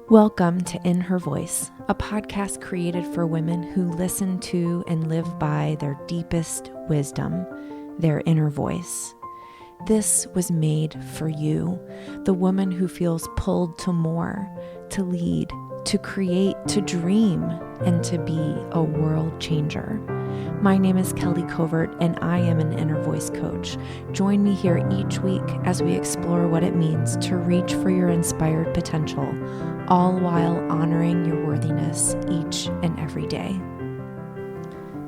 Welcome to In Her Voice, a podcast created for women who listen to and live by their deepest wisdom, their inner voice. This was made for you, the woman who feels pulled to more, to lead, to create, to dream, and to be a world changer. My name is Kelly Covert, and I am an inner voice coach. Join me here each week as we explore what it means to reach for your inspired potential, all while honoring your worthiness each and every day.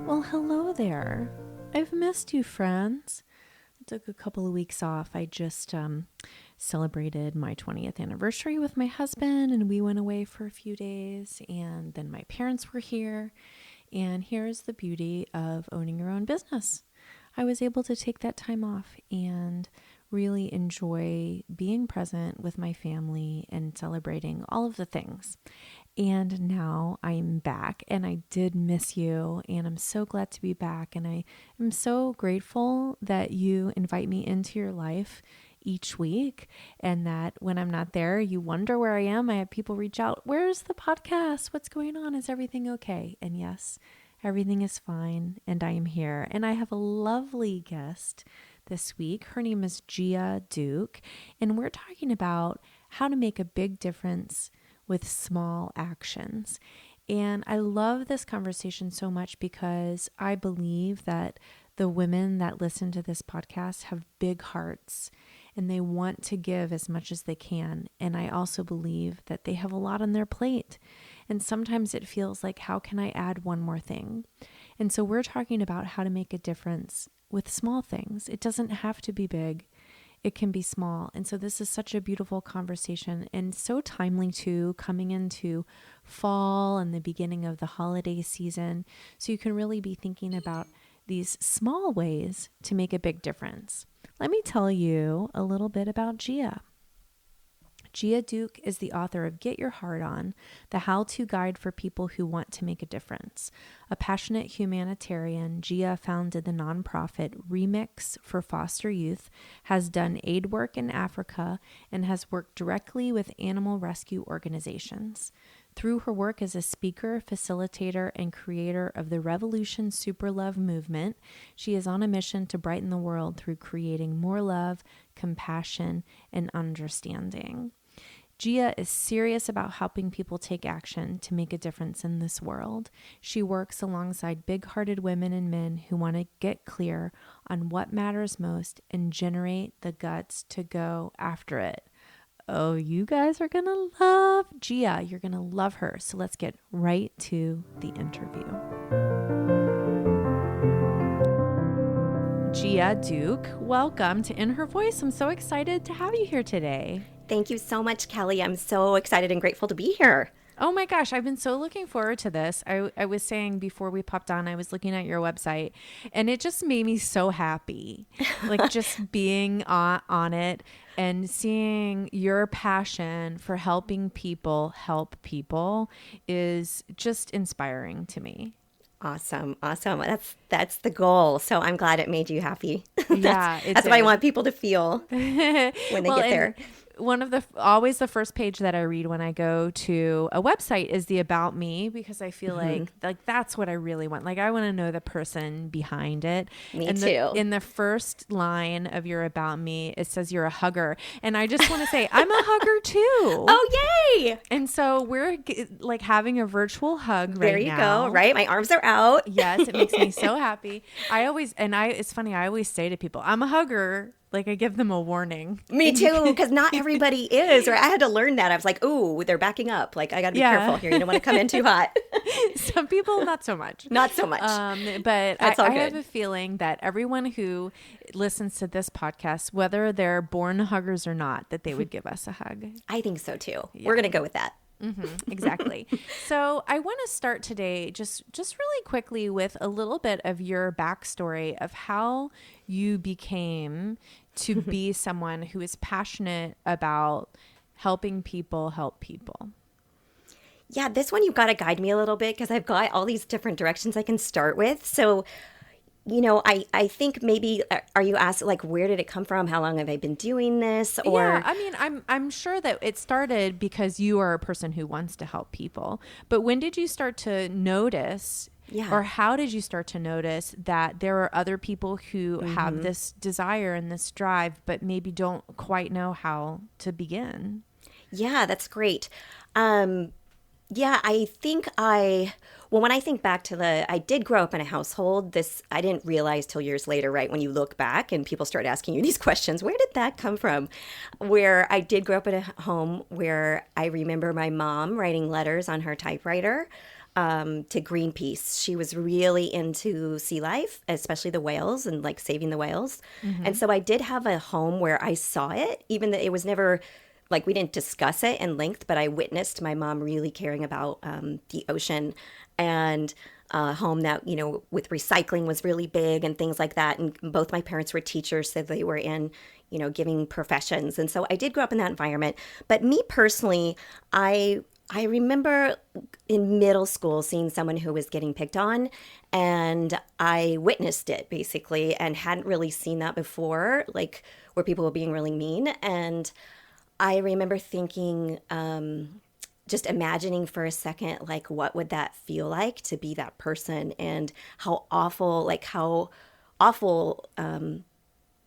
Well, hello there. I've missed you, friends. I took a couple of weeks off. I just celebrated my 20th anniversary with my husband, and we went away for a few days, and then my parents were here. And here's the beauty of owning your own business. I was able to take that time off and really enjoy being present with my family and celebrating all of the things. And now I'm back, and I did miss you, and I'm so glad to be back. And I am so grateful that you invite me into your life each week, and that when I'm not there, you wonder where I am. I have people reach out, where's the podcast? What's going on? Is everything okay? And yes, everything is fine, and I am here. And I have a lovely guest this week. Her name is Gia Duke, and we're talking about how to make a big difference with small actions. And I love this conversation so much because I believe that the women that listen to this podcast have big hearts and they want to give as much as they can. And I also believe that they have a lot on their plate. And sometimes it feels like, how can I add one more thing? And so we're talking about how to make a difference with small things. It doesn't have to be big. It can be small. And so this is such a beautiful conversation and so timely too, coming into fall and the beginning of the holiday season. So you can really be thinking about these small ways to make a big difference. Let me tell you a little bit about Gia. Gia Duke is the author of Get Your Heart On, the how-to guide for people who want to make a difference. A passionate humanitarian, Gia founded the nonprofit Remix for Foster Youth, has done aid work in Africa, and has worked directly with animal rescue organizations. Through her work as a speaker, facilitator, and creator of the Revolution Super Love movement, she is on a mission to brighten the world through creating more love, compassion, and understanding. Gia is serious about helping people take action to make a difference in this world. She works alongside big-hearted women and men who want to get clear on what matters most and generate the guts to go after it. Oh, you guys are going to love Gia. You're going to love her. So let's get right to the interview. Gia Duke, welcome to In Her Voice. I'm so excited to have you here today. Thank you so much, Kelly. I'm so excited and grateful to be here. Oh my gosh, I've been so looking forward to this. I was saying before we popped on, I was looking at your website and it just made me so happy. Like just being on it and seeing your passion for helping people help people is just inspiring to me. Awesome. That's the goal. So I'm glad it made you happy. Yeah, that's what I want people to feel when they get there. Always the first page that I read when I go to a website is the About Me, because I feel like that's what I really want. Like I want to know the person behind it. Me too. In the first line of your About Me, it says you're a hugger. And I just want to say, I'm a hugger too. Oh, yay. And so we're like having a virtual hug right now. There you go. Right. My arms are out. Yes. It makes me so happy. It's funny. I always say to people, I'm a hugger. Like I give them a warning. Me too, because not everybody is. Or I had to learn that. I was like, ooh, they're backing up. Like I got to be careful here. You don't want to come in too hot. Some people, not so much. Not so much. But I have a feeling that everyone who listens to this podcast, whether they're born huggers or not, that they would give us a hug. I think so too. Yeah. We're going to go with that. Mm-hmm, exactly. So I want to start today just really quickly with a little bit of your backstory of how you became to be someone who is passionate about helping people help people. Yeah, this one you've got to guide me a little bit because I've got all these different directions I can start with. So I think maybe, are you asked, like, where did it come from? How long have I been doing this? Or Yeah, I mean, I'm sure that it started because you are a person who wants to help people. But when did you start to notice, or how did you start to notice that there are other people who have this desire and this drive, but maybe don't quite know how to begin? Yeah, that's great. Yeah, well, when I think back to I did grow up in a household. I didn't realize till years later, right? When you look back and people start asking you these questions, where did that come from? Where I did grow up in a home where I remember my mom writing letters on her typewriter to Greenpeace. She was really into sea life, especially the whales and like saving the whales. And so I did have a home where I saw it, even though it was never like we didn't discuss it in length, but I witnessed my mom really caring about the ocean, and a home that, with recycling was really big and things like that. And both my parents were teachers, so they were in, giving professions. And so I did grow up in that environment. But me personally, I remember in middle school seeing someone who was getting picked on, and I witnessed it basically and hadn't really seen that before, like where people were being really mean. And I remember thinking, just imagining for a second, like, what would that feel like to be that person, and how awful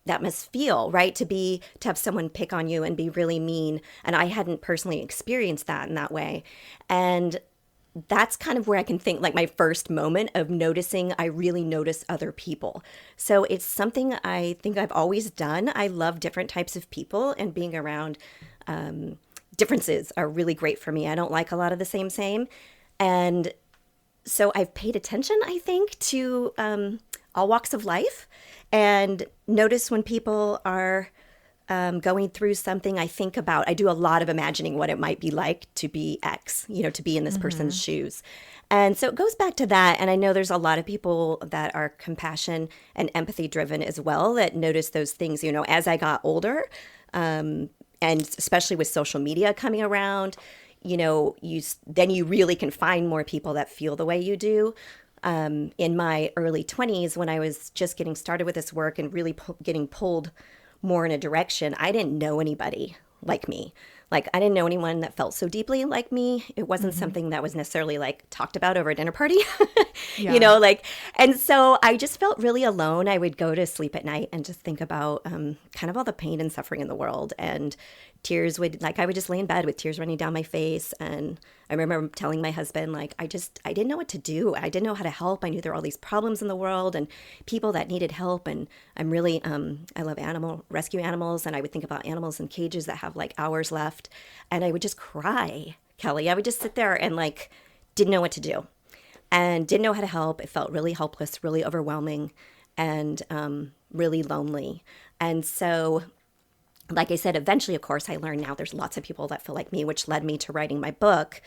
that must feel, right? To have someone pick on you and be really mean. And I hadn't personally experienced that in that way. And that's kind of where I can think, like, my first moment of noticing, I really notice other people. So it's something I think I've always done. I love different types of people, and being around differences are really great for me. I don't like a lot of the same. And so I've paid attention, I think, to all walks of life, and notice when people are going through something. I do a lot of imagining what it might be like to be X, to be in this person's shoes. And so it goes back to that. And I know there's a lot of people that are compassion and empathy driven as well, that notice those things, as I got older, and especially with social media coming around, you really can find more people that feel the way you do. In my early 20s, when I was just getting started with this work and really getting pulled more in a direction, I didn't know anybody like me. Like, I didn't know anyone that felt so deeply like me. It wasn't something that was necessarily like talked about over a dinner party, and so I just felt really alone. I would go to sleep at night and just think about kind of all the pain and suffering in the world, and I would just lay in bed with tears running down my face. And I remember telling my husband, like, I didn't know what to do. I didn't know how to help. I knew there were all these problems in the world and people that needed help. And I'm really, I love rescue animals. And I would think about animals in cages that have like hours left. And I would just cry, Kelly. I would just sit there and like, didn't know what to do and didn't know how to help. It felt really helpless, really overwhelming, and really lonely. And so, like I said, eventually, of course, I learned now there's lots of people that feel like me, which led me to writing my book,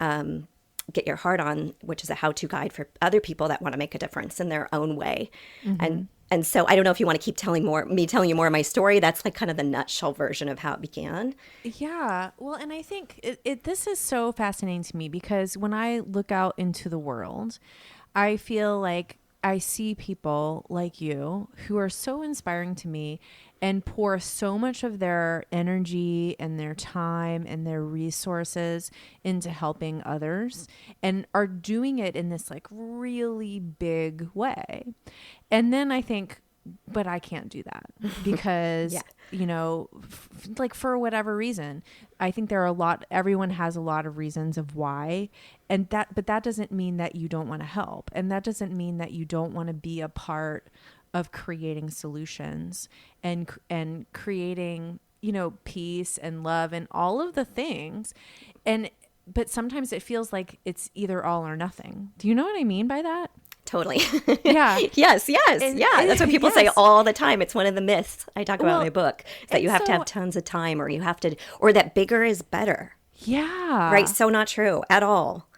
Get Your Heart On, which is a how-to guide for other people that want to make a difference in their own way. And so I don't know if you want to keep telling you more of my story. That's like kind of the nutshell version of how it began. Yeah. Well, and I think this is so fascinating to me, because when I look out into the world, I feel like I see people like you who are so inspiring to me and pour so much of their energy and their time and their resources into helping others, and are doing it in this like really big way. And then I think, but I can't do that because, like for whatever reason, I think everyone has a lot of reasons of why. But that doesn't mean that you don't want to help. And that doesn't mean that you don't want to be a part of creating solutions and creating, peace and love and all of the things. But sometimes it feels like it's either all or nothing. Do you know what I mean by that? Totally. Yeah. Yes. That's what people say all the time. It's one of the myths I talk about in my book, that you have to have tons of time, or that bigger is better. Yeah. Right. So not true at all.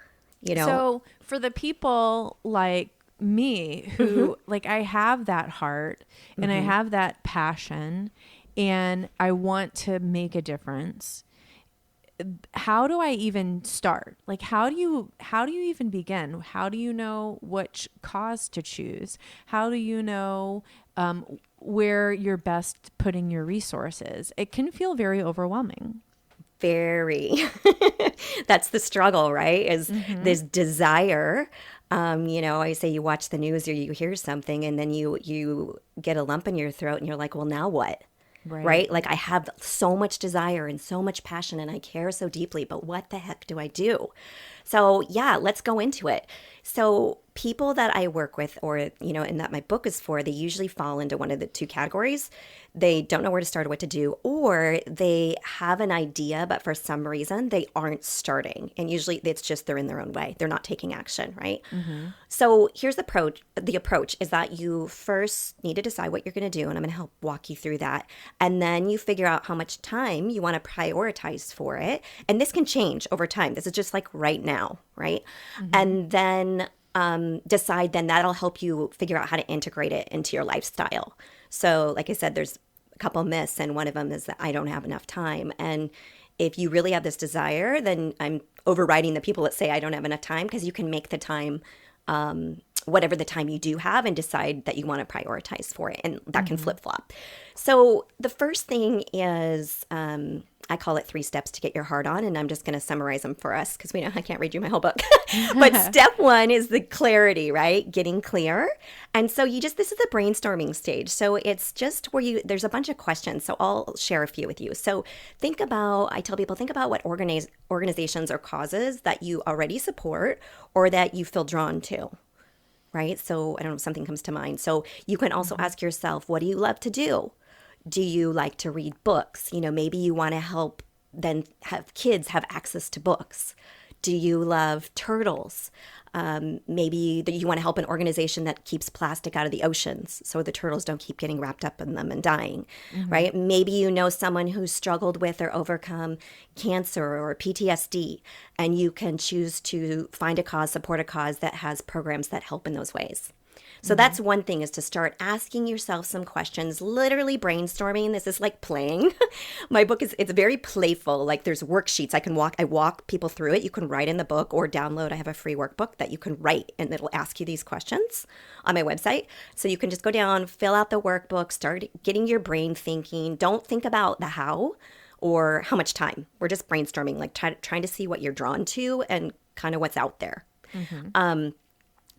So for the people like me who like, I have that heart and I have that passion and I want to make a difference. how do I even start? Like, how do you even begin? How do you know which cause to choose? How do you know where you're best putting your resources? It can feel very overwhelming. Very. That's the struggle, right? Is this desire. I say you watch the news or you hear something and then you get a lump in your throat and you're like, well, now what? Right. Right? Like I have so much desire and so much passion and I care so deeply, but what the heck do I do? So, yeah, let's go into it. So, people that I work with or, and that my book is for, they usually fall into one of the two categories. They don't know where to start or what to do, or they have an idea, but for some reason they aren't starting. And usually it's just they're in their own way. They're not taking action, right? So here's the approach. The approach is that you first need to decide what you're going to do, and I'm going to help walk you through that. And then you figure out how much time you want to prioritize for it. And this can change over time. This is just like right now, right? And then decide, then that'll help you figure out how to integrate it into your lifestyle. So like I said, there's a couple myths, and one of them is that I don't have enough time. And if you really have this desire, then I'm overriding the people that say I don't have enough time, because you can make the time whatever the time you do have and decide that you want to prioritize for it. And that can flip flop. So the first thing is I call it 3 steps to get your heart on. And I'm just going to summarize them for us because we know I can't read you my whole book. But step 1 is the clarity, right? Getting clear. And so this is the brainstorming stage. So it's just where there's a bunch of questions. So I'll share a few with you. So I tell people, think about what organizations or causes that you already support or that you feel drawn to. Right? So I don't know if something comes to mind. So you can also ask yourself, what do you love to do? Do you like to read books? Maybe you want to help then have kids have access to books. Do you love turtles? Maybe that you want to help an organization that keeps plastic out of the oceans so the turtles don't keep getting wrapped up in them and dying, right? Maybe you know someone who's struggled with or overcome cancer or PTSD, and you can choose to find a cause, support a cause that has programs that help in those ways. So that's one thing, is to start asking yourself some questions, literally brainstorming. This is like playing. My book it's very playful. Like there's worksheets. I walk people through it. You can write in the book or download. I have a free workbook that you can write and it'll ask you these questions on my website. So you can just go down, fill out the workbook, start getting your brain thinking. Don't think about the how or how much time. We're just brainstorming, like trying to see what you're drawn to and kind of what's out there.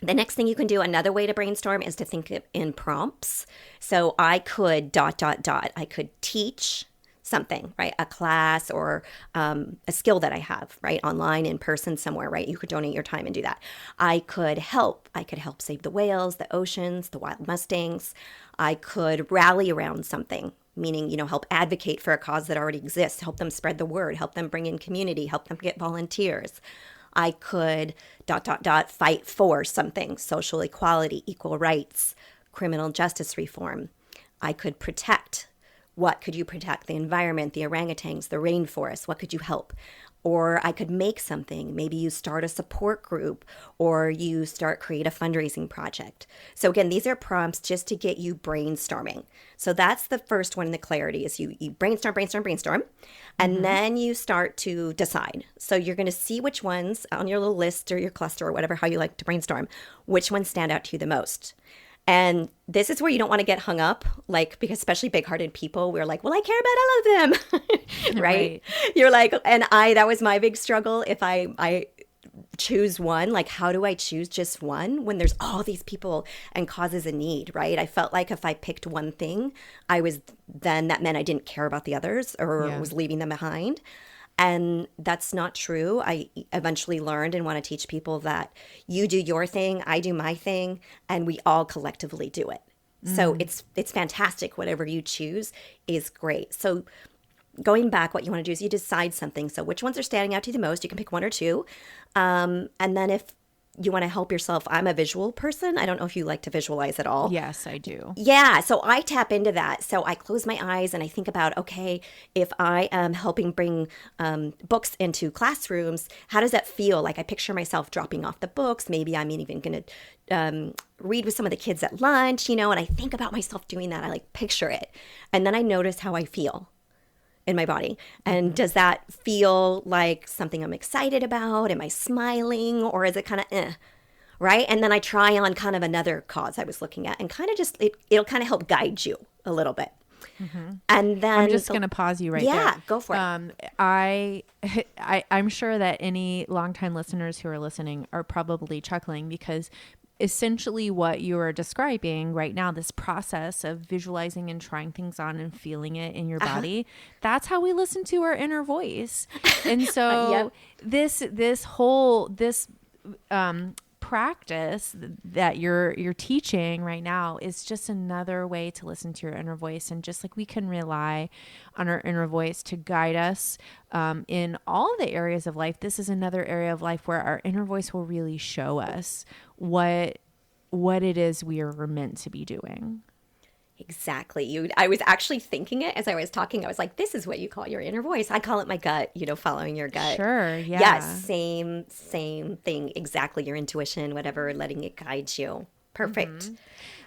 The next thing you can do, another way to brainstorm, is to think in prompts. So I could ... I could teach something, right? A class or a skill that I have, right? Online, in person, somewhere, right? You could donate your time and do that. I could help save the whales, the oceans, the wild mustangs. I could rally around something, meaning, help advocate for a cause that already exists, help them spread the word, help them bring in community, help them get volunteers. I could ... fight for something, social equality, equal rights, criminal justice reform. I could protect. What could you protect? The environment, the orangutans, the rainforest. What could you help? Or I could make something. Maybe you start a support group or you create a fundraising project. So again, these are prompts just to get you brainstorming. So that's the first one in the clarity, is you brainstorm. And then you start to decide. So you're going to see which ones on your little list or your cluster or whatever, how you like to brainstorm, which ones stand out to you the most. And this is where you don't want to get hung up, because especially big-hearted people, we're like, well, I care about all of them, right? You're like, and that was my big struggle. If I choose one, like, how do I choose just one when there's all these people and causes in need, right? I felt like if I picked one thing, that meant I didn't care about the others or was leaving them behind. And that's not true. I eventually learned and want to teach people that you do your thing, I do my thing, and we all collectively do it. So it's fantastic. Whatever you choose is great. So going back, what you want to do is you decide something. So which ones are standing out to you the most? You can pick 1 or 2. And then if you want to help yourself, I'm a visual person. I don't know if you like to visualize at all. Yes, I do. Yeah, so I tap into that. So I close my eyes and I think about, okay, if I am helping bring books into classrooms, how does that feel? Like I picture myself dropping off the books. Maybe I'm even going to read with some of the kids at lunch, and I think about myself doing that. I picture it. And then I notice how I feel. in my body? And does that feel like something I'm excited about? Am I smiling, or is it kind of right? And then I try on kind of another cause I was looking at, and kind of just it'll kind of help guide you a little bit. And then I'm just going to pause you right there. Yeah, go for it. I'm sure that any longtime listeners who are listening are probably chuckling, because essentially what you are describing right now, this process of visualizing and trying things on and feeling it in your body, that's how we listen to our inner voice. And so this practice that you're teaching right now is just another way to listen to your inner voice. And just like we can rely on our inner voice to guide us in all the areas of life, this is another area of life where our inner voice will really show us what it is we are meant to be doing. Exactly. I was actually thinking it as I was talking. I was like, this is what you call your inner voice. I call it my gut, following your gut. Sure. Yeah. Yes. Same thing. Exactly. Your intuition, whatever, letting it guide you. Perfect.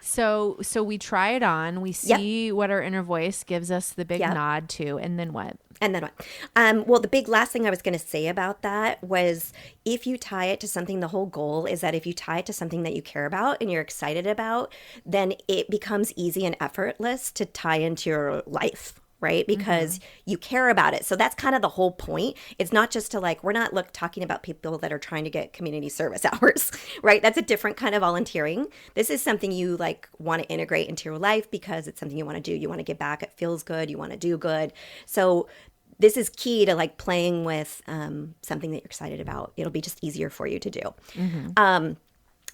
So we try it on. We see what our inner voice gives us the big nod to. And then what? Well, the big last thing I was going to say about that was, if you tie it to something, the whole goal is that if you tie it to something that you care about and you're excited about, then it becomes easy and effortless to tie into your life, right? Because you care about it. So that's kind of the whole point. It's not just to we're not talking about people that are trying to get community service hours, right? That's a different kind of volunteering. This is something you want to integrate into your life because it's something you want to do. You want to give back. It feels good. You want to do good. So this is key to playing with something that you're excited about. It'll be just easier for you to do.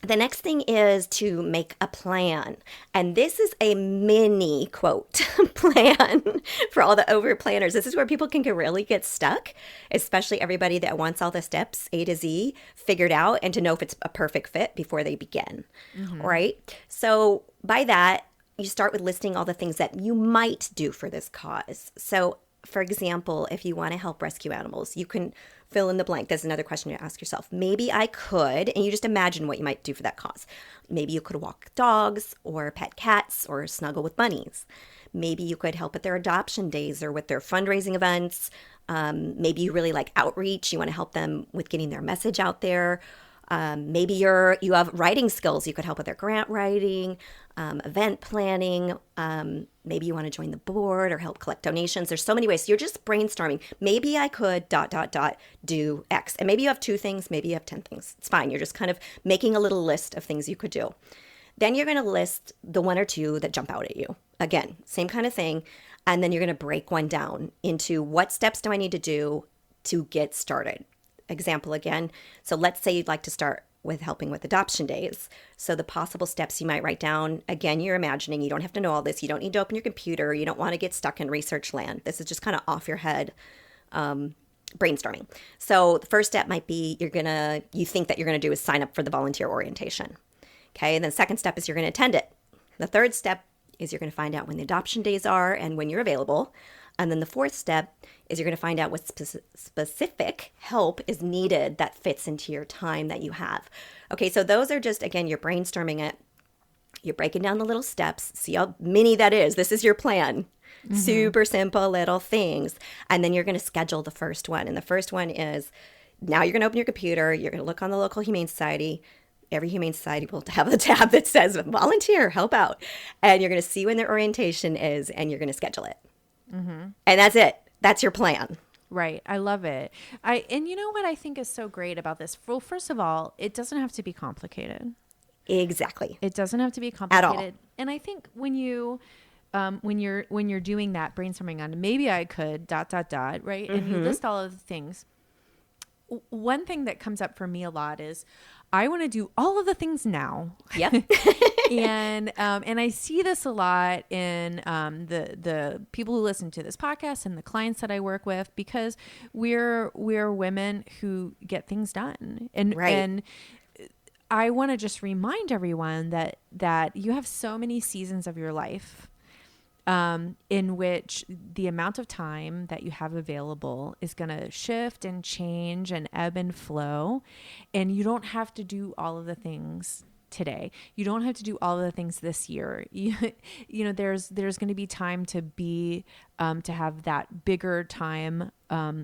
The next thing is to make a plan. And this is a mini quote plan for all the over planners. This is where people can really get stuck, especially everybody that wants all the steps A to Z figured out and to know if it's a perfect fit before they begin. Right? So by that, you start with listing all the things that you might do for this cause. So for example, if you want to help rescue animals, you can fill in the blank. That's another question to ask yourself. Maybe I could, and you just imagine what you might do for that cause. Maybe you could walk dogs or pet cats or snuggle with bunnies. Maybe you could help at their adoption days or with their fundraising events. Maybe you really like outreach. You want to help them with getting their message out there. Maybe you have writing skills. You could help with their grant writing, event planning. Maybe you want to join the board or help collect donations. There's so many ways. So you're just brainstorming. Maybe I could ... do X. And maybe you have 2 things. Maybe you have 10 things. It's fine. You're just kind of making a little list of things you could do. Then you're going to list the 1 or 2 that jump out at you. Again, same kind of thing. And then you're going to break one down into what steps do I need to do to get started. Example again. So let's say you'd like to start with helping with adoption days. So the possible steps you might write down, again, you're imagining, you don't have to know all this. You don't need to open your computer. You don't want to get stuck in research land. This is just kind of off your head brainstorming. So the first step might be you think that you're going to do is sign up for the volunteer orientation. Okay. And then the second step is you're going to attend it. The third step is you're going to find out when the adoption days are and when you're available. And then the fourth step is you're going to find out what specific help is needed that fits into your time that you have. Okay, so those are just, again, you're brainstorming it. You're breaking down the little steps. See how many that is. This is your plan. Super simple little things. And then you're going to schedule the first one. And the first one is, now you're going to open your computer. You're going to look on the local Humane Society. Every Humane Society will have a tab that says volunteer, help out. And you're going to see when their orientation is, and you're going to schedule it. And that's it. That's your plan. Right. I love it. And you know what I think is so great about this? Well, first of all, it doesn't have to be complicated. Exactly. It doesn't have to be complicated. At all. And I think when you're doing that brainstorming on maybe I could ... right? And you list all of the things. One thing that comes up for me a lot is I want to do all of the things now. Yep. And I see this a lot in the people who listen to this podcast and the clients that I work with, because we're women who get things done. And I want to just remind everyone that you have so many seasons of your life in which the amount of time that you have available is going to shift and change and ebb and flow. And you don't have to do all of the things today. You don't have to do all of the things this year. There's going to be time to be, to have that bigger time,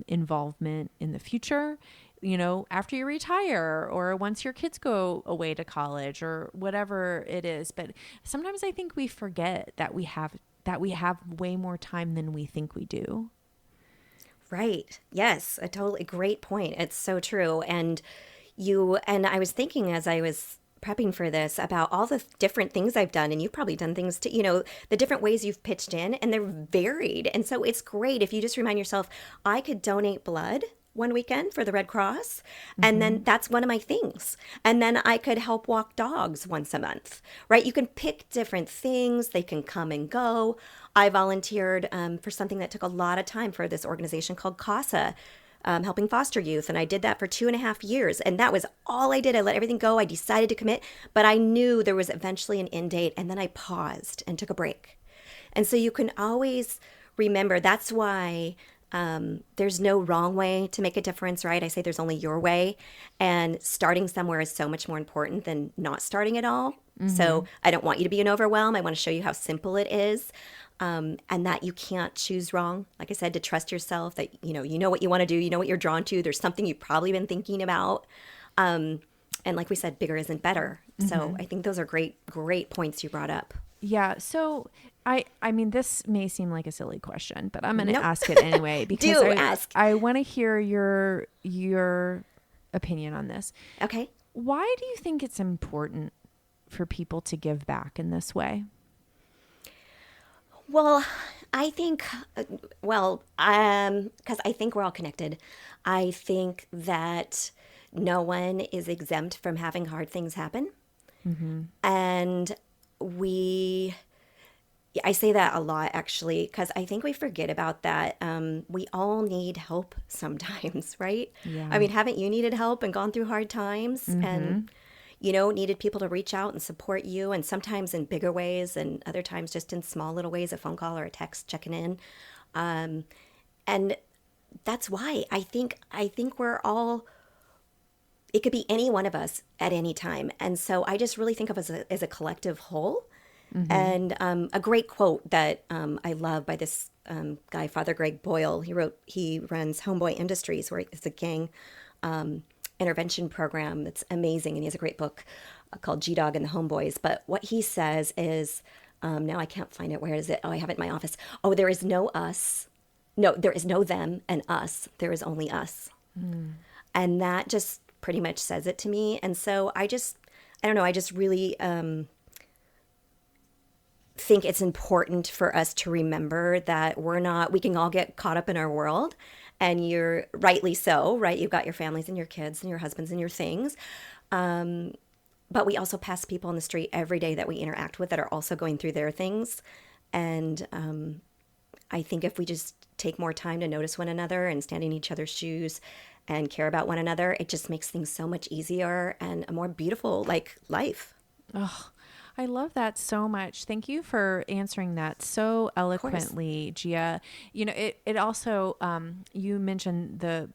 involvement in the future, after you retire or once your kids go away to college or whatever it is. But sometimes I think we forget that we have way more time than we think we do. Right. Yes, a totally great point. It's so true. And I was thinking as I was prepping for this about all the different things I've done, and you've probably done things too, the different ways you've pitched in, and they're varied. And so it's great if you just remind yourself, I could donate blood one weekend for the Red Cross, and then that's one of my things. And then I could help walk dogs once a month, right? You can pick different things. They can come and go. I volunteered for something that took a lot of time for this organization called CASA, helping foster youth. And I did that for 2.5 years. And that was all I did. I let everything go. I decided to commit, but I knew there was eventually an end date. And then I paused and took a break. And so you can always remember, that's why there's no wrong way to make a difference, right? I say there's only your way. And starting somewhere is so much more important than not starting at all. So I don't want you to be an overwhelm. I want to show you how simple it is. And that you can't choose wrong. Like I said, to trust yourself, that you know what you want to do, you know what you're drawn to. There's something you've probably been thinking about. And like we said, bigger isn't better. So I think those are great points you brought up. Yeah. So I mean, this may seem like a silly question, but I'm going to Nope. ask it anyway because ask. I want to hear your opinion on this. Okay. Why do you think it's important for people to give back in this way? Well, I think, because I think we're all connected. I think that no one is exempt from having hard things happen. And I say that a lot, actually, because I think we forget about that. We all need help sometimes, right? Yeah. I mean, haven't you needed help and gone through hard times and, needed people to reach out and support you, and sometimes in bigger ways and other times just in small little ways, a phone call or a text checking in. And that's why I think we're all, it could be any one of us at any time. And so I just really think of us as a collective whole. And a great quote that I love by this guy, Father Greg Boyle. He runs Homeboy Industries, where it's a gang intervention program that's amazing. And he has a great book called G-Dog and the Homeboys. But what he says is, now I can't find it. Where is it? Oh, I have it in my office. Oh, there is no us. No, there is no them and us. There is only us. And that just pretty much says it to me. And so I don't know, I just really think it's important for us to remember that we can all get caught up in our world, and you're rightly so, right? You've got your families and your kids and your husbands and your things. But we also pass people on the street every day that we interact with that are also going through their things. And I think if we just take more time to notice one another and stand in each other's shoes and care about one another, it just makes things so much easier and a more beautiful, life. Oh, I love that so much. Thank you for answering that so eloquently, Gia. It also, you mentioned the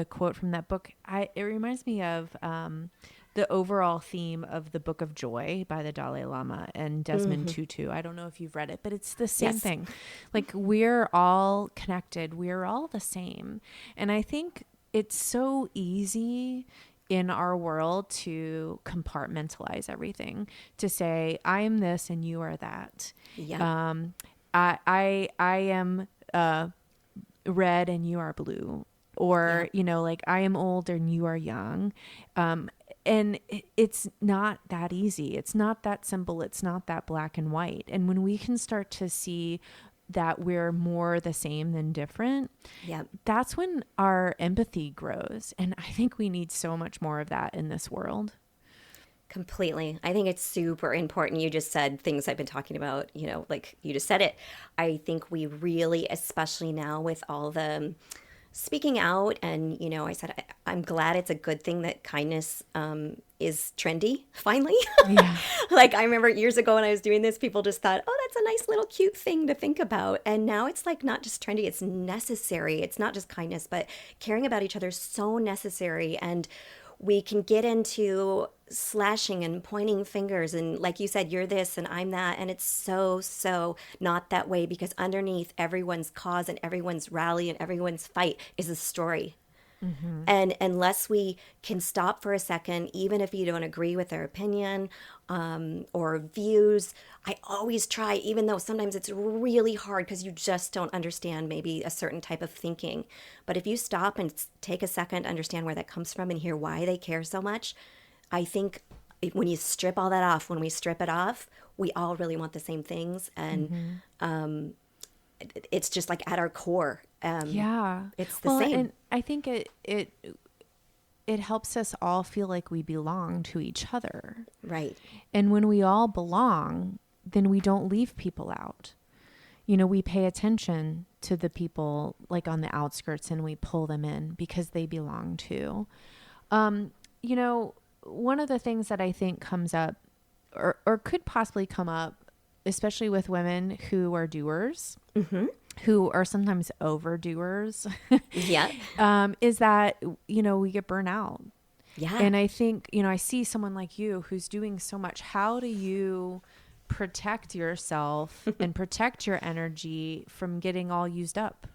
quote from that book. It reminds me of the overall theme of the Book of Joy by the Dalai Lama and Desmond Tutu. I don't know if you've read it, but it's the same thing. Like, we're all connected. We're all the same. And I think it's so easy in our world to compartmentalize everything, to say, I am this and you are that. Yeah. I am red and you are blue, or, I am old and you are young. And it's not that easy. It's not that simple. It's not that black and white. And when we can start to see that we're more the same than different, that's when our empathy grows. And I think we need so much more of that in this world. Completely. I think it's super important. You just said things I've been talking about, like you just said it. I think we really, especially now with all the speaking out, and, I said, I'm glad it's a good thing that kindness is trendy, finally. Yeah. Like, I remember years ago when I was doing this, people just thought, oh, that's a nice little cute thing to think about. And now it's not just trendy, it's necessary. It's not just kindness, but caring about each other is so necessary. And we can get into slashing and pointing fingers and, like you said, you're this and I'm that, and it's so not that way, because underneath everyone's cause and everyone's rally and everyone's fight is a story. And unless we can stop for a second, even if you don't agree with their opinion or views, I always try, even though sometimes it's really hard because you just don't understand maybe a certain type of thinking. But if you stop and take a second to understand where that comes from and hear why they care so much, I think when you strip all that off, when we strip it off, we all really want the same things. And it's just like at our core. Yeah. It's the same. And I think it helps us all feel like we belong to each other. Right. And when we all belong, then we don't leave people out. We pay attention to the people like on the outskirts and we pull them in because they belong too. One of the things that I think comes up or could possibly come up, especially with women who are doers, who are sometimes overdoers, is that, we get burnt out. Yeah. And I think, I see someone like you who's doing so much. How do you protect yourself and protect your energy from getting all used up?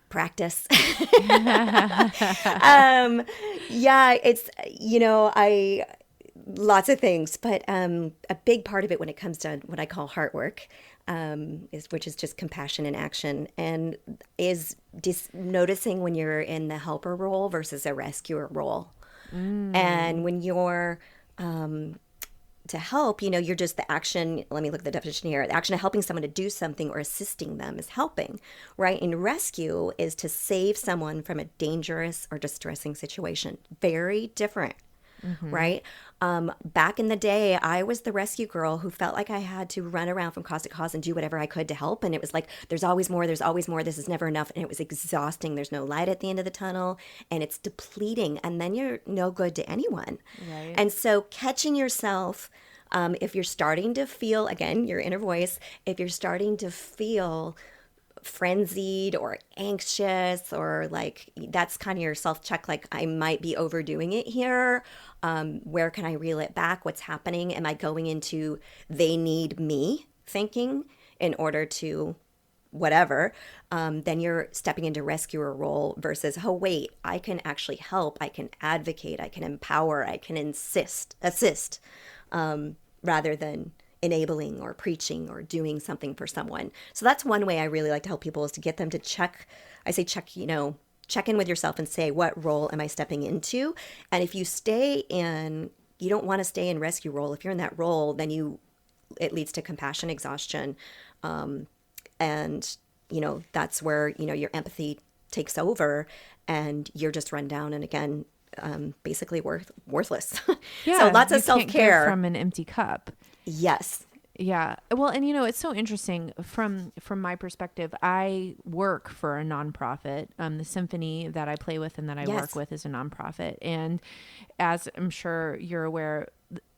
Practice. It's, lots of things, but a big part of it when it comes to what I call heart work, which is just compassion in action, and is noticing when you're in the helper role versus a rescuer role. And when you're to help, you're just the action. Let me look at the definition here. The action of helping someone to do something or assisting them is helping, right? And rescue is to save someone from a dangerous or distressing situation. Very different, right? Back in the day, I was the rescue girl who felt like I had to run around from cause to cause and do whatever I could to help. And it was like, there's always more, there's always more. This is never enough. And it was exhausting. There's no light at the end of the tunnel and it's depleting. And then you're no good to anyone. Right. And so catching yourself, if you're starting to feel, again, your inner voice, if you're starting to feel frenzied or anxious, or like that's kind of your self-check, like I might be overdoing it here. Where can I reel it back? What's happening? Am I going into they need me thinking in order to whatever? Then you're stepping into rescuer role versus, oh wait, I can actually help, I can advocate, I can empower, I can assist, rather than enabling or preaching or doing something for someone. So that's one way I really like to help people, is to get them to check in with yourself and say, what role am I stepping into? And if you you don't want to stay in rescue role. If you're in that role, then it leads to compassion exhaustion. And that's where, your empathy takes over and you're just run down. And again, basically worthless. Yeah. So lots of self-care. You can't give from an empty cup. Yes. Yeah. Well, and it's so interesting from my perspective. I work for a nonprofit. The symphony that I play with and that I work with is a nonprofit. And as I'm sure you're aware,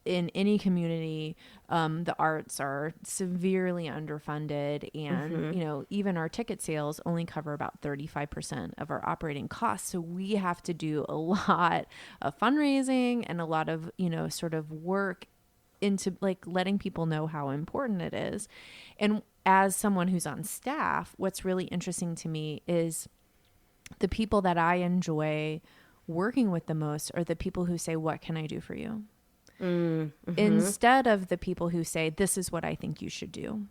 in any community, the arts are severely underfunded, and even our ticket sales only cover about 35% of our operating costs. So we have to do a lot of fundraising and a lot of sort of work into like letting people know how important it is. And as someone who's on staff, what's really interesting to me is the people that I enjoy working with the most are the people who say, what can I do for you? Instead of the people who say, this is what I think you should do.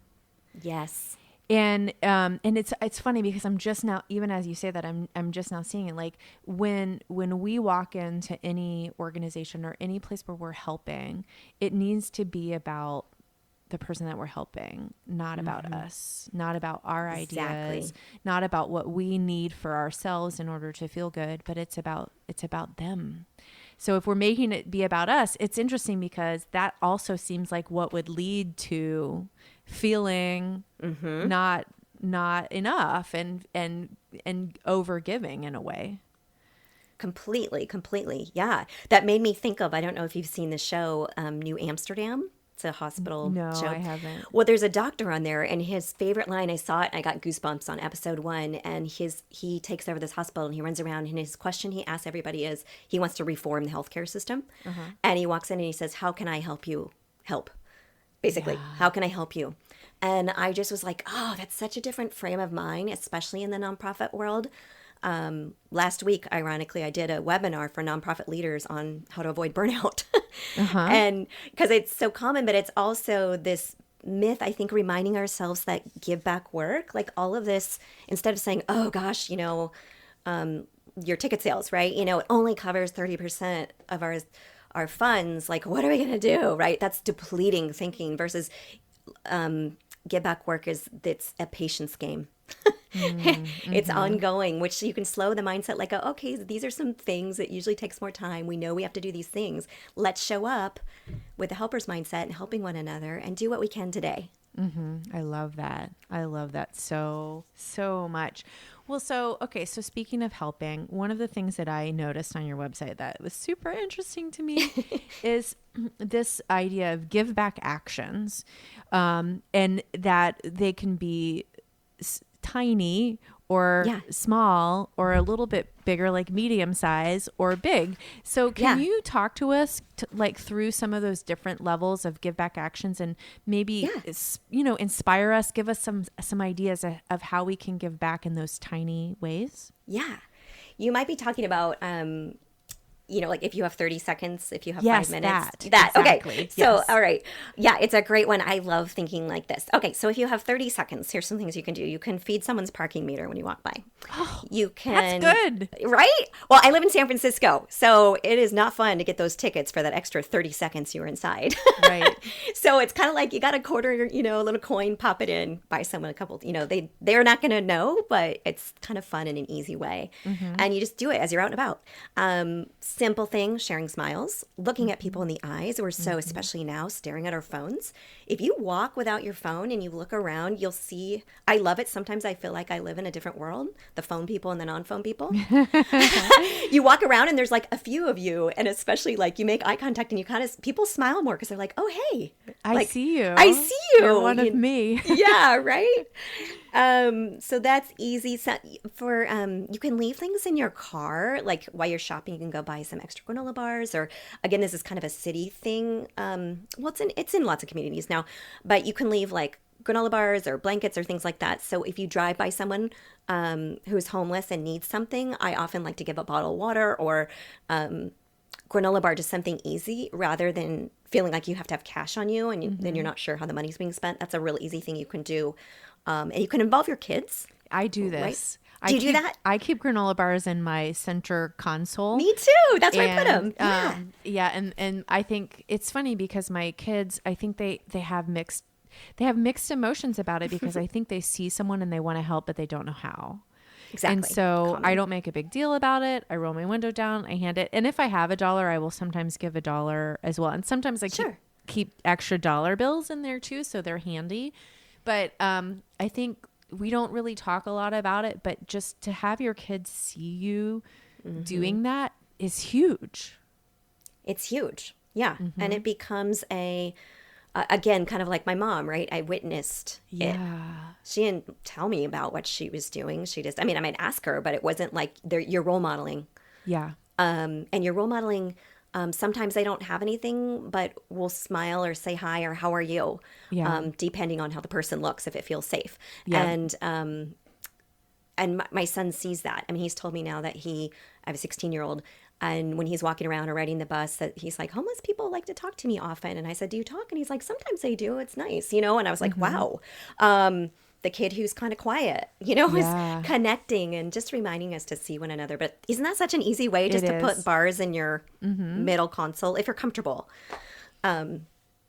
Yes. And it's funny because I'm just now, even as you say that, I'm just now seeing it. Like when we walk into any organization or any place where we're helping, it needs to be about the person that we're helping, not about us, not about our ideas, not about what we need for ourselves in order to feel good, but it's about them. So if we're making it be about us, it's interesting because that also seems like what would lead to feeling not enough and over giving in a way. Completely. Yeah. That made me think of, I don't know if you've seen the show, New Amsterdam. It's a hospital No, show. I haven't. Well, there's a doctor on there, and his favorite line, I saw it, and I got goosebumps on episode 1, and he takes over this hospital, and he runs around, and his question he asks everybody is, he wants to reform the healthcare system. And he walks in and he says, how can I help you help? Basically, how can I help you? And I just was like, oh, that's such a different frame of mind, especially in the nonprofit world. Last week, ironically, I did a webinar for nonprofit leaders on how to avoid burnout. And because it's so common, but it's also this myth, I think, reminding ourselves that give back work, like all of this, instead of saying, oh gosh, your ticket sales, right? It only covers 30% of our funds. Like, what are we going to do? Right. That's depleting thinking versus, give back work it's a patience game. It's ongoing, which you can slow the mindset like, oh, okay, these are some things that usually takes more time. We know we have to do these things. Let's show up with a helper's mindset and helping one another and do what we can today. I love that. I love that so much. Well, so speaking of helping, one of the things that I noticed on your website that was super interesting to me is this idea of give back actions, and that they can be tiny or small or a little bit bigger, like medium size or big. So can you talk to us through some of those different levels of give back actions and maybe, inspire us, give us some ideas of how we can give back in those tiny ways? Yeah. You might be talking about, like if you have 30 seconds, if you have 5 minutes. That. Exactly. Okay. So, all right. Yeah, it's a great one. I love thinking like this. Okay. So if you have 30 seconds, here's some things you can do. You can feed someone's parking meter when you walk by. Oh, you can. That's good. Right? Well, I live in San Francisco, so it is not fun to get those tickets for that extra 30 seconds you were inside. Right. So it's kind of like you got a quarter, a little coin, pop it in, buy someone a couple, they're not going to know, but it's kind of fun in an easy way. And you just do it as you're out and about. Simple things, sharing smiles, looking at people in the eyes. We're so, especially now, staring at our phones. If you walk without your phone and you look around, you'll see, I love it. Sometimes I feel like I live in a different world, the phone people and the non-phone people. You walk around and there's like a few of you, and especially like you make eye contact and you people smile more because they're like, oh, hey. I see you. I see you. You're one of me. Yeah, right? So that's easy. So for you can leave things in your car, like while you're shopping, you can go buy some extra granola bars. Or again, this is kind of a city thing. Well, it's in lots of communities now, but you can leave like granola bars or blankets or things like that. So if you drive by someone who's homeless and needs something, I often like to give a bottle of water or granola bar, just something easy rather than feeling like you have to have cash on you and then you're not sure how the money's being spent. That's a real easy thing you can do. And you can involve your kids. I do this. Right? Do you do that? I keep granola bars in my center console. Me too. That's where I put them. Yeah. And I think it's funny because my kids, I think they have mixed emotions about it because I think they see someone and they want to help, but they don't know how. Exactly. And so I don't make a big deal about it. I roll my window down, I hand it. And if I have $1, I will sometimes give $1 as well. And sometimes I keep extra dollar bills in there too, so they're handy. But I think we don't really talk a lot about it, but just to have your kids see you doing that is huge. It's huge. Yeah. And it becomes again, kind of like my mom, right? I witnessed it. She didn't tell me about what she was doing. She just, I might ask her, but it wasn't like you're role modeling. Yeah. And you're role modeling. Sometimes they don't have anything, but will smile or say hi or how are you? Yeah. Depending on how the person looks, if it feels safe. Yeah. And my son sees that. He's told me now that I have a 16-year-old, and when he's walking around or riding the bus, that he's like, homeless people like to talk to me often. And I said, do you talk? And he's like, sometimes they do. It's nice, And I was like, wow. The kid who's kind of quiet, is connecting and just reminding us to see one another. But isn't that such an easy way just to put bars in your middle console if you're comfortable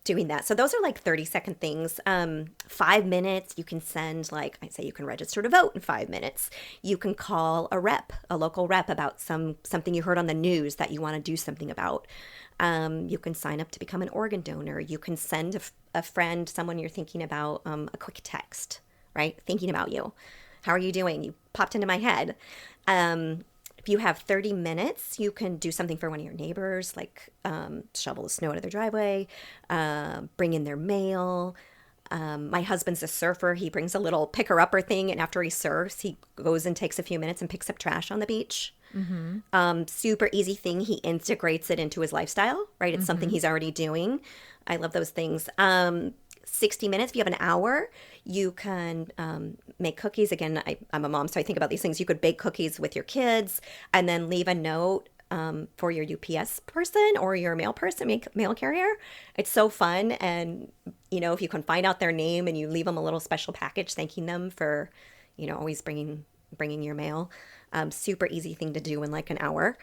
doing that? So those are like 30-second things. 5 minutes, you can send, like I say, you can register to vote in 5 minutes. You can call a local rep about something you heard on the news that you want to do something about. You can sign up to become an organ donor. You can send a friend, someone you're thinking about, a quick text, right? Thinking about you. How are you doing? You popped into my head. If you have 30 minutes, you can do something for one of your neighbors, like shovel the snow out of their driveway, bring in their mail. My husband's a surfer. He brings a little picker-upper thing, and after he surfs, he goes and takes a few minutes and picks up trash on the beach. Super easy thing. He integrates it into his lifestyle, right? It's something he's already doing. I love those things. 60 minutes, if you have an hour, you can make cookies. Again, I'm a mom, so I think about these things. You could bake cookies with your kids and then leave a note for your UPS person or your mail person, mail carrier. It's so fun. And, if you can find out their name and you leave them a little special package thanking them for, always bringing your mail. Super easy thing to do in like an hour.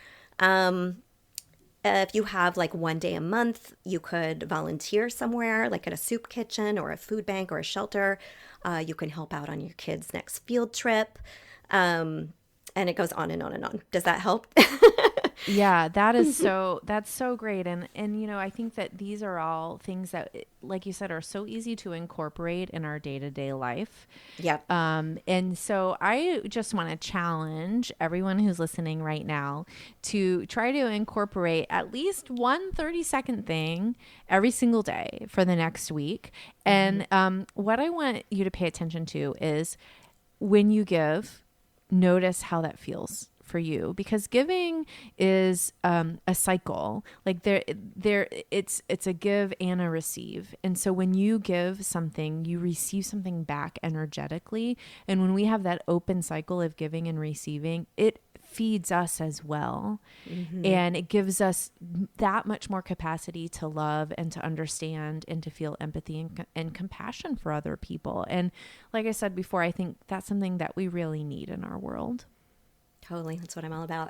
If you have like one day a month, you could volunteer somewhere, like at a soup kitchen or a food bank or a shelter. You can help out on your kids' next field trip. And it goes on and on and on. Does that help? Yeah, that's so great. And I think that these are all things that, like you said, are so easy to incorporate in our day-to-day life. Yep. And so I just want to challenge everyone who's listening right now to try to incorporate at least one 30-second thing every single day for the next week. And what I want you to pay attention to is when you give, notice how that feels for you, because giving is a cycle. Like it's a give and a receive. And so when you give something, you receive something back energetically. And when we have that open cycle of giving and receiving, it feeds us as well. And it gives us that much more capacity to love and to understand and to feel empathy and compassion for other people. And like I said before, I think that's something that we really need in our world. Totally. That's what I'm all about.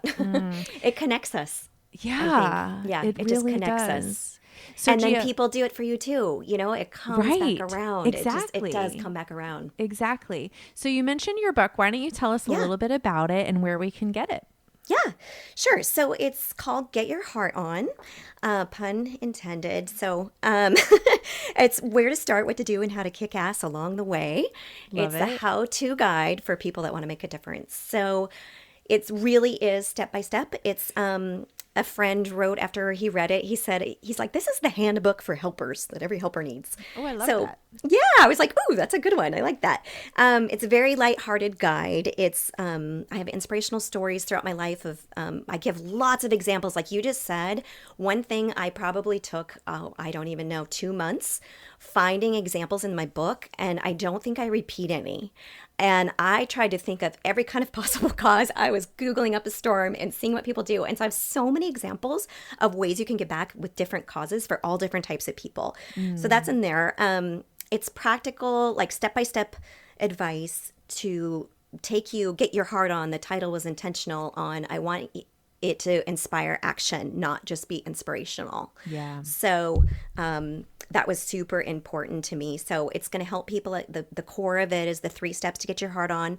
It connects us. Yeah. Yeah. It really just connects does. us. So and then people do it for you too. It comes back around. Exactly. It does come back around. Exactly. So you mentioned your book. Why don't you tell us a little bit about it and where we can get it? Yeah, sure. So it's called Get Your Heart On, pun intended. So it's where to start, what to do, and how to kick ass along the way. It's a how-to guide for people that want to make a difference. So it really is step by step. It's a friend wrote after he read it. He's like, this is the handbook for helpers that every helper needs. Oh, I love that. Yeah, I was like, ooh, that's a good one. I like that. It's a very lighthearted guide. It's I have inspirational stories throughout my life of I give lots of examples. Like you just said, one thing I probably took, I don't even know, 2 months finding examples in my book, and I don't think I repeat any. And I tried to think of every kind of possible cause. I was Googling up a storm and seeing what people do. And so I have so many examples of ways you can get back with different causes for all different types of people. So that's in there. It's practical, like step-by-step advice to get your heart on. The title was intentional on, I want it to inspire action, not just be inspirational. Yeah. So that was super important to me. So it's going to help people. The core of it is the 3 steps to get your heart on.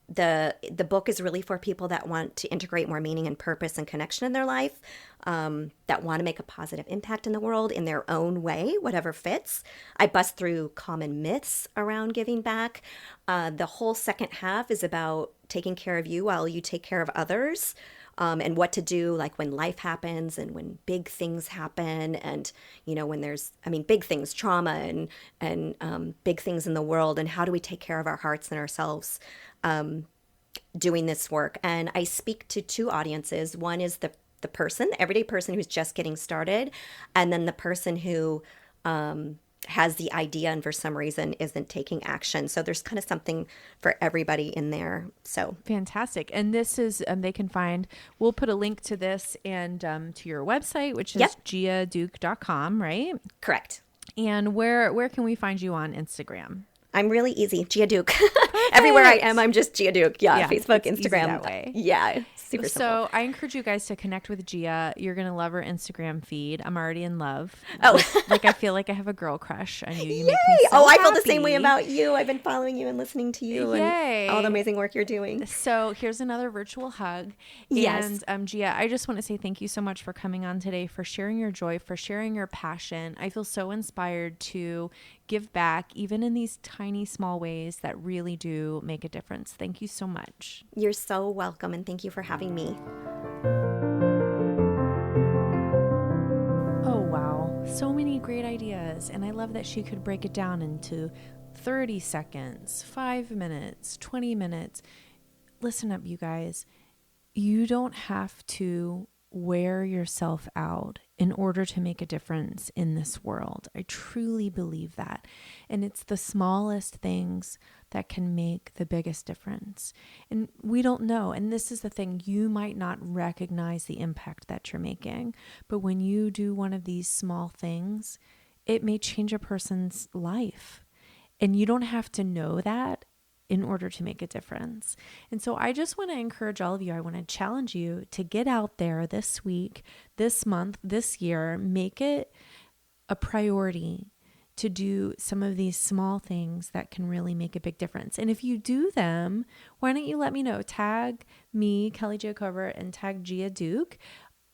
The book is really for people that want to integrate more meaning and purpose and connection in their life, that want to make a positive impact in the world in their own way, whatever fits. I bust through common myths around giving back. The whole second half is about taking care of you while you take care of others. And what to do, like when life happens and when big things happen, and when there's, big things, trauma and big things in the world, and how do we take care of our hearts and ourselves doing this work. And I speak to 2 audiences. One is the person, the everyday person who's just getting started, and then the person who has the idea and for some reason isn't taking action. So there's kind of something for everybody in there. So fantastic. And this is, we'll put a link to this and to your website, which is giaduke.com, right? Correct. And where can we find you on Instagram? I'm really easy, Gia Duke. Everywhere I am, I'm just Gia Duke. Yeah, Facebook, Instagram. That way. Yeah, super simple. So I encourage you guys to connect with Gia. You're going to love her Instagram feed. I'm already in love. Oh. I feel like I have a girl crush on you. You Yay! make me so I happy. feel the same way about you. I've been following you and listening to you Yay. And all the amazing work you're doing. So here's another virtual hug. Yes. And Gia, I just want to say thank you so much for coming on today, for sharing your joy, for sharing your passion. I feel so inspired to give back, even in these tiny, small ways that really do make a difference. Thank you so much. You're so welcome, and thank you for having me. Oh, wow. So many great ideas. And I love that she could break it down into 30 seconds, 5 minutes, 20 minutes. Listen up, you guys. You don't have to wear yourself out in order to make a difference in this world. I truly believe that. And it's the smallest things that can make the biggest difference. And we don't know. And this is the thing, you might not recognize the impact that you're making. But when you do one of these small things, it may change a person's life. And you don't have to know that in order to make a difference. And so I just want to encourage all of you, I want to challenge you to get out there this week, this month, this year, make it a priority to do some of these small things that can really make a big difference. And if you do them, why don't you let me know? Tag me, Kelly Jo Covert, and tag Gia Duke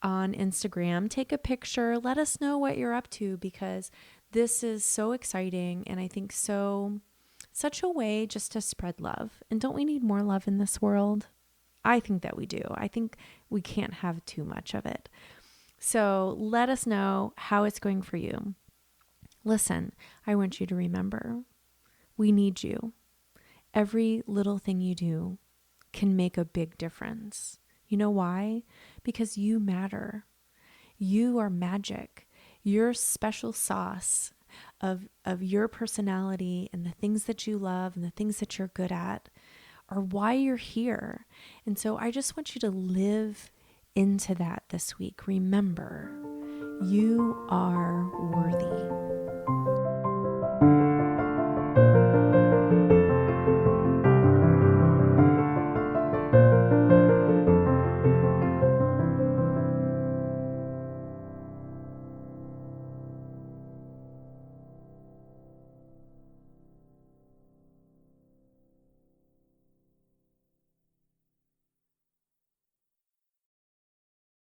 on Instagram. Take a picture. Let us know what you're up to, because this is so exciting, and I think such a way just to spread love. And don't we need more love in this world? I think that we do. I think we can't have too much of it. So let us know how it's going for you. Listen, I want you to remember, we need you. Every little thing you do can make a big difference. You know why? Because you matter. You are magic. Your special sauce of your personality and the things that you love and the things that you're good at are why you're here. And so I just want you to live into that this week. Remember, you are worthy.